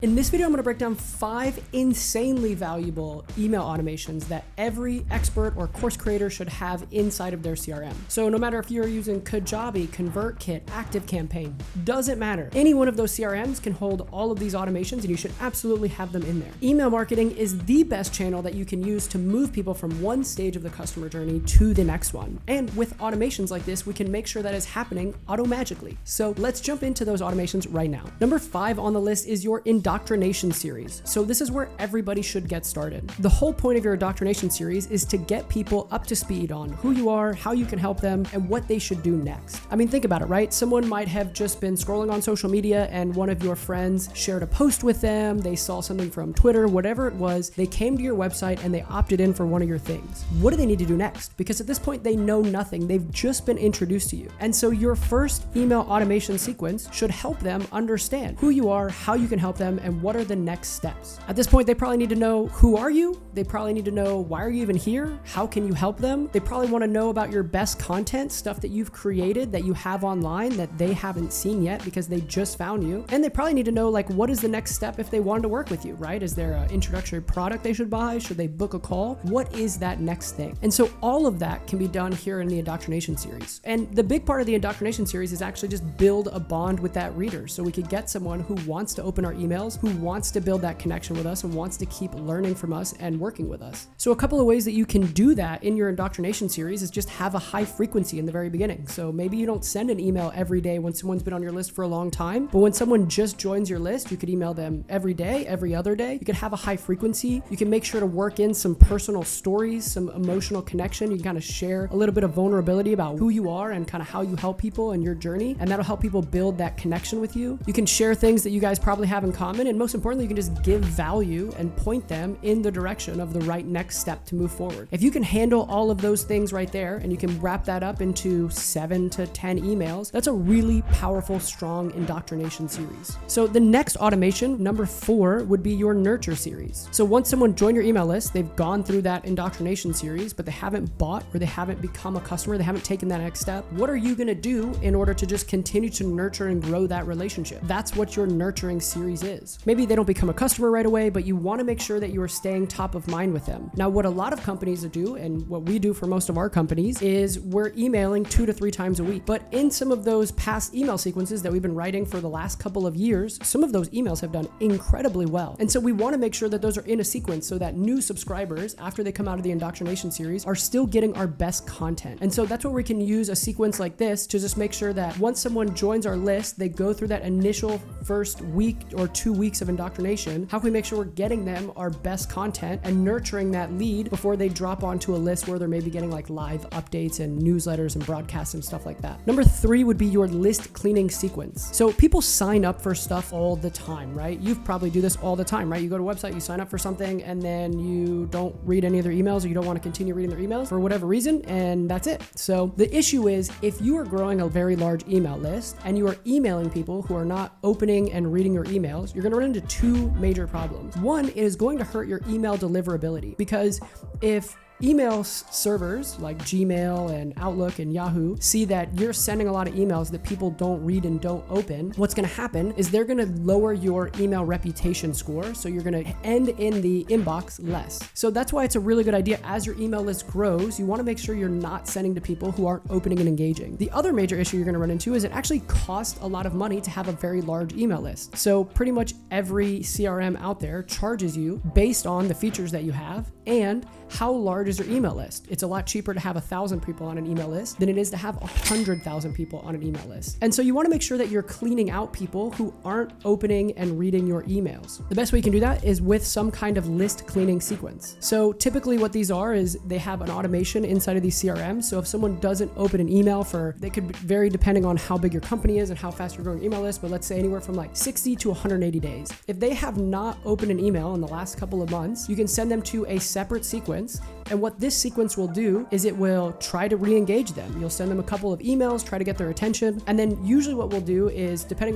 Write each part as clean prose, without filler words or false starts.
In this video, I'm going to break down 5 insanely valuable email automations that every expert or course creator should have inside of their CRM. So no matter if you're using Kajabi, ConvertKit, ActiveCampaign, doesn't matter. Any one of those CRMs can hold all of these automations and you should absolutely have them in there. Email marketing is the best channel that you can use to move people from one stage of the customer journey to the next one. And with automations like this, we can make sure that is happening automagically. So let's jump into those automations right now. Number 5 on the list is your indoctrination series. So this is where everybody should get started. The whole point of your indoctrination series is to get people up to speed on who you are, how you can help them, and what they should do next. I mean, think about it, right? Someone might have just been scrolling on social media and one of your friends shared a post with them, they saw something from Twitter, whatever it was, they came to your website and they opted in for one of your things. What do they need to do next? Because at this point, they know nothing. They've just been introduced to you. And so your first email automation sequence should help them understand who you are, how you can help them, and what are the next steps. At this point, they probably need to know who are you? They probably need to know why are you even here? How can you help them? They probably want to know about your best content, stuff that you've created that you have online that they haven't seen yet because they just found you. And they probably need to know like what is the next step if they wanted to work with you, right? Is there an introductory product they should buy? Should they book a call? What is that next thing? And so all of that can be done here in the indoctrination series. And the big part of the indoctrination series is actually just build a bond with that reader. So we could get someone who wants to open our emails, who wants to build that connection with us and wants to keep learning from us and working with us. So a couple of ways that you can do that in your indoctrination series is just have a high frequency in the very beginning. So maybe you don't send an email every day when someone's been on your list for a long time, but when someone just joins your list, you could email them every day, every other day. You could have a high frequency. You can make sure to work in some personal stories, some emotional connection. You can kind of share a little bit of vulnerability about who you are and kind of how you help people in your journey. And that'll help people build that connection with you. You can share things that you guys probably have in common. And most importantly, you can just give value and point them in the direction of the right next step to move forward. If you can handle all of those things right there and you can wrap that up into 7 to 10 emails, that's a really powerful, strong indoctrination series. So the next automation, number 4, would be your nurture series. So once someone joined your email list, they've gone through that indoctrination series, but they haven't bought or they haven't become a customer, they haven't taken that next step. What are you going to do in order to just continue to nurture and grow that relationship? That's what your nurturing series is. Maybe they don't become a customer right away, but you want to make sure that you are staying top of mind with them. Now, what a lot of companies do, and what we do for most of our companies, is we're emailing 2 to 3 times a week. But in some of those past email sequences that we've been writing for the last couple of years, some of those emails have done incredibly well. And so we want to make sure that those are in a sequence so that new subscribers, after they come out of the indoctrination series, are still getting our best content. And so that's where we can use a sequence like this to just make sure that once someone joins our list, they go through that initial first week or 2 weeks of indoctrination. How can we make sure we're getting them our best content and nurturing that lead before they drop onto a list where they're maybe getting like live updates and newsletters and broadcasts and stuff like that. Number 3 would be your list cleaning sequence. So people sign up for stuff all the time, right? You probably do this all the time, right? You go to a website, you sign up for something, and then you don't read any of their emails or you don't want to continue reading their emails for whatever reason, and that's it. So the issue is if you are growing a very large email list and you are emailing people who are not opening and reading your emails, you're going to run into 2 major problems. One is going to hurt your email deliverability, because if email servers like Gmail and Outlook and Yahoo see that you're sending a lot of emails that people don't read and don't open, what's going to happen is they're going to lower your email reputation score. So you're going to end in the inbox less. So that's why it's a really good idea as your email list grows, you want to make sure you're not sending to people who aren't opening and engaging. The other major issue you're going to run into is it actually costs a lot of money to have a very large email list. So pretty much every CRM out there charges you based on the features that you have and how large is your email list. It's a lot cheaper to have 1,000 people on an email list than it is to have 100,000 people on an email list. And so you want to make sure that you're cleaning out people who aren't opening and reading your emails. The best way you can do that is with some kind of list cleaning sequence. So typically what these are is they have an automation inside of these CRMs. So if someone doesn't open an email they could vary depending on how big your company is and how fast you're growing your email list, but let's say anywhere from like 60 to 180 days. If they have not opened an email in the last couple of months, you can send them to a separate sequence. And And what this sequence will do is it will try to re-engage them. You'll send them a couple of emails, try to get their attention. And then usually what we'll do is, depending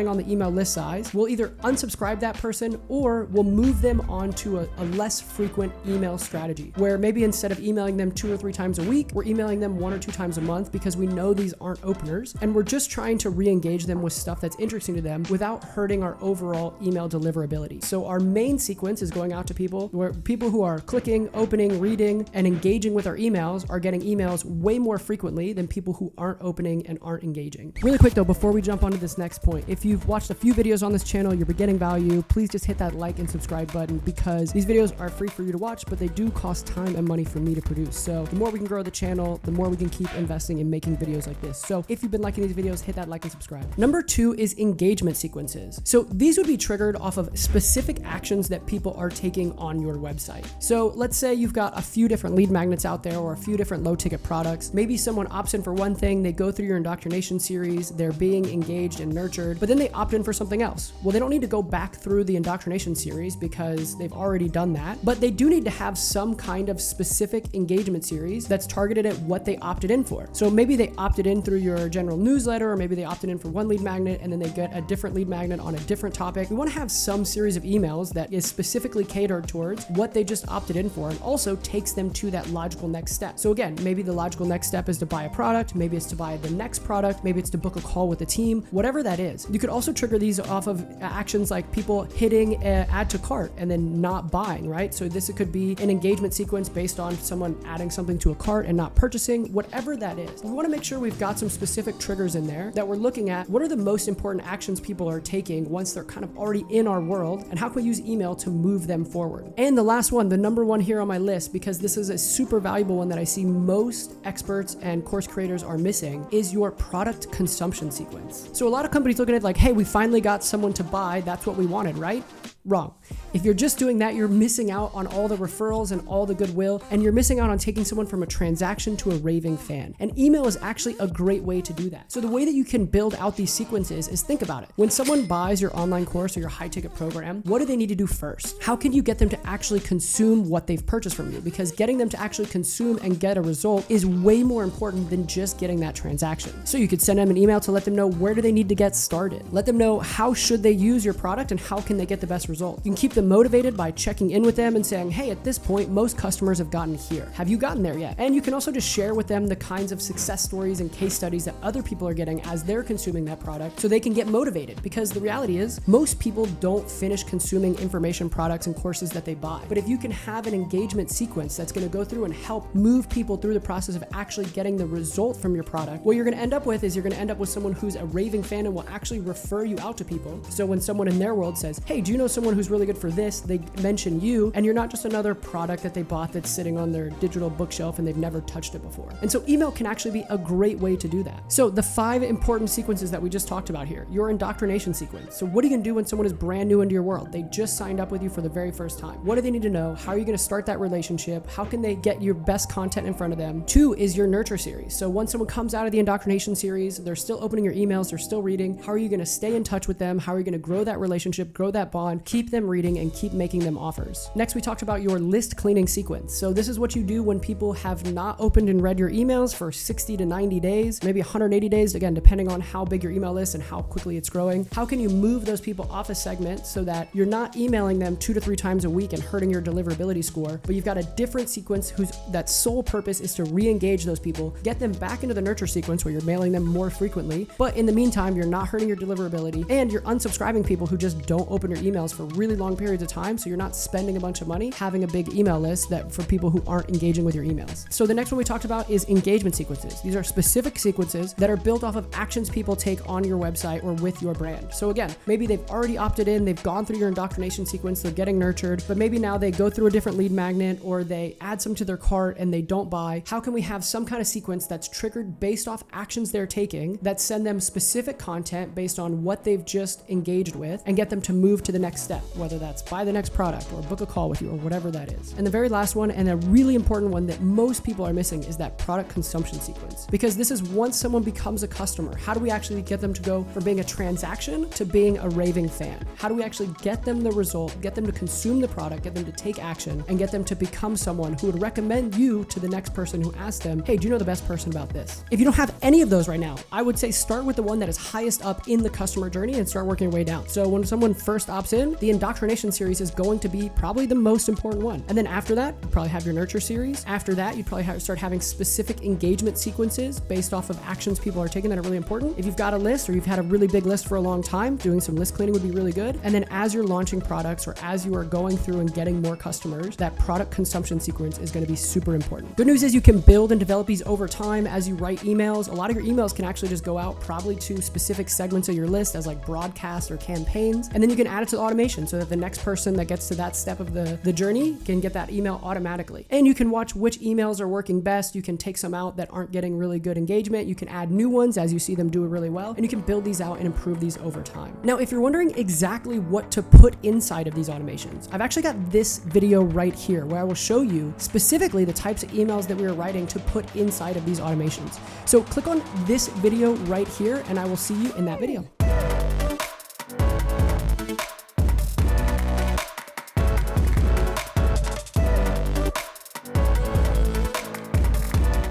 on the email list size, we'll either unsubscribe that person or we'll move them onto a less frequent email strategy, where maybe instead of emailing them 2 or 3 times a week, we're emailing them 1 or 2 times a month, because we know these aren't openers. And we're just trying to re-engage them with stuff that's interesting to them without hurting our overall email deliverability. So our main sequence is going out to people who are clicking, opening, reading, and engaging with our emails are getting emails way more frequently than people who aren't opening and aren't engaging. Really quick though, before we jump onto this next point, if you've watched a few videos on this channel, you're getting value, please just hit that like and subscribe button, because these videos are free for you to watch, but they do cost time and money for me to produce. So the more we can grow the channel, the more we can keep investing in making videos like this. So if you've been liking these videos, hit that like and subscribe. Number 2 is engagement sequences. So these would be triggered off of specific actions that people are taking on your website. So let's say you've got a few different lead magnets out there or a few different low ticket products. Maybe someone opts in for one thing, they go through your indoctrination series, they're being engaged and nurtured, but then they opt in for something else. Well, they don't need to go back through the indoctrination series because they've already done that, but they do need to have some kind of specific engagement series that's targeted at what they opted in for. So maybe they opted in through your general newsletter, or maybe they opted in for one lead magnet and then they get a different lead magnet on a different topic. We want to have some series of emails that is specifically catered towards what they just opted in for and also takes them to that logical next step. So again, maybe the logical next step is to buy a product, maybe it's to buy the next product, maybe it's to book a call with the team, whatever that is. You could also trigger these off of actions like people hitting add to cart and then not buying, right? So this could be an engagement sequence based on someone adding something to a cart and not purchasing, whatever that is. We want to make sure we've got some specific triggers in there that we're looking at. What are the most important actions people are taking once they're kind of already in our world, and how can we use email to move them forward? And the last one, the number 1 here on my list, because this is a super valuable one that I see most experts and course creators are missing, is your product consumption sequence. So a lot of companies look at it like, hey, we finally got someone to buy, that's what we wanted, right? Wrong. If you're just doing that, you're missing out on all the referrals and all the goodwill, and you're missing out on taking someone from a transaction to a raving fan. And email is actually a great way to do that. So the way that you can build out these sequences is, think about it. When someone buys your online course or your high ticket program, what do they need to do first? How can you get them to actually consume what they've purchased from you? Because getting them to actually consume and get a result is way more important than just getting that transaction. So you could send them an email to let them know where do they need to get started. Let them know how should they use your product and how can they get the best result. You can keep them motivated by checking in with them and saying, hey, at this point, most customers have gotten here. Have you gotten there yet? And you can also just share with them the kinds of success stories and case studies that other people are getting as they're consuming that product, so they can get motivated. Because the reality is, most people don't finish consuming information products and courses that they buy. But if you can have an engagement sequence that's going to go through and help move people through the process of actually getting the result from your product, what you're going to end up with is you're going to end up with someone who's a raving fan and will actually refer you out to people. So when someone in their world says, hey, do you know someone who's really good for this? They mention you, and you're not just another product that they bought that's sitting on their digital bookshelf and they've never touched it before. And so email can actually be a great way to do that. So the 5 important sequences that we just talked about here, your indoctrination sequence. So what are you going to do when someone is brand new into your world? They just signed up with you for the very first time. What do they need to know? How are you going to start that relationship? How can they get your best content in front of them? 2 is your nurture series. So once someone comes out of the indoctrination series, they're still opening your emails, they're still reading. How are you going to stay in touch with them? How are you going to grow that relationship, grow that bond, keep them reading, and keep making them offers? Next, we talked about your list cleaning sequence. So this is what you do when people have not opened and read your emails for 60 to 90 days, maybe 180 days, again, depending on how big your email list and how quickly it's growing. How can you move those people off a segment so that you're not emailing them 2 to 3 times a week and hurting your deliverability score, but you've got a different sequence that sole purpose is to re-engage those people, get them back into the nurture sequence where you're mailing them more frequently, but in the meantime, you're not hurting your deliverability, and you're unsubscribing people who just don't open your emails for really long periods of time, so you're not spending a bunch of money having a big email list that for people who aren't engaging with your emails. So the next one we talked about is engagement sequences. These are specific sequences that are built off of actions people take on your website or with your brand. So again, maybe they've already opted in, they've gone through your indoctrination sequence, they're getting nurtured, but maybe now they go through a different lead magnet or they add some to their cart and they don't buy. How can we have some kind of sequence that's triggered based off actions they're taking that send them specific content based on what they've just engaged with and get them to move to the next step, whether that's buy the next product or book a call with you or whatever that is. And the very last one, and a really important one that most people are missing, is that product consumption sequence. Because this is once someone becomes a customer, how do we actually get them to go from being a transaction to being a raving fan? How do we actually get them the result, get them to consume the product, get them to take action, and get them to become someone who would recommend you to the next person who asks them, hey, do you know the best person about this? If you don't have any of those right now, I would say start with the one that is highest up in the customer journey and start working your way down. So when someone first opts in, the indoctrination series is going to be probably the most important one. And then after that, you probably have your nurture series. After that, you'd probably start having specific engagement sequences based off of actions people are taking that are really important. If you've got a list or you've had a really big list for a long time, doing some list cleaning would be really good. And then as you're launching products or as you are going through and getting more customers, that product consumption sequence is going to be super important. Good news is you can build and develop these over time as you write emails. A lot of your emails can actually just go out probably to specific segments of your list as like broadcasts or campaigns. And then you can add it to the automation so that the next person that gets to that step of the journey can get that email automatically. And you can watch which emails are working best. You can take some out that aren't getting really good engagement. You can add new ones as you see them do it really well. And you can build these out and improve these over time. Now, if you're wondering exactly what to put inside of these automations, I've actually got this video right here where I will show you specifically the types of emails that we are writing to put inside of these automations. So click on this video right here and I will see you in that video.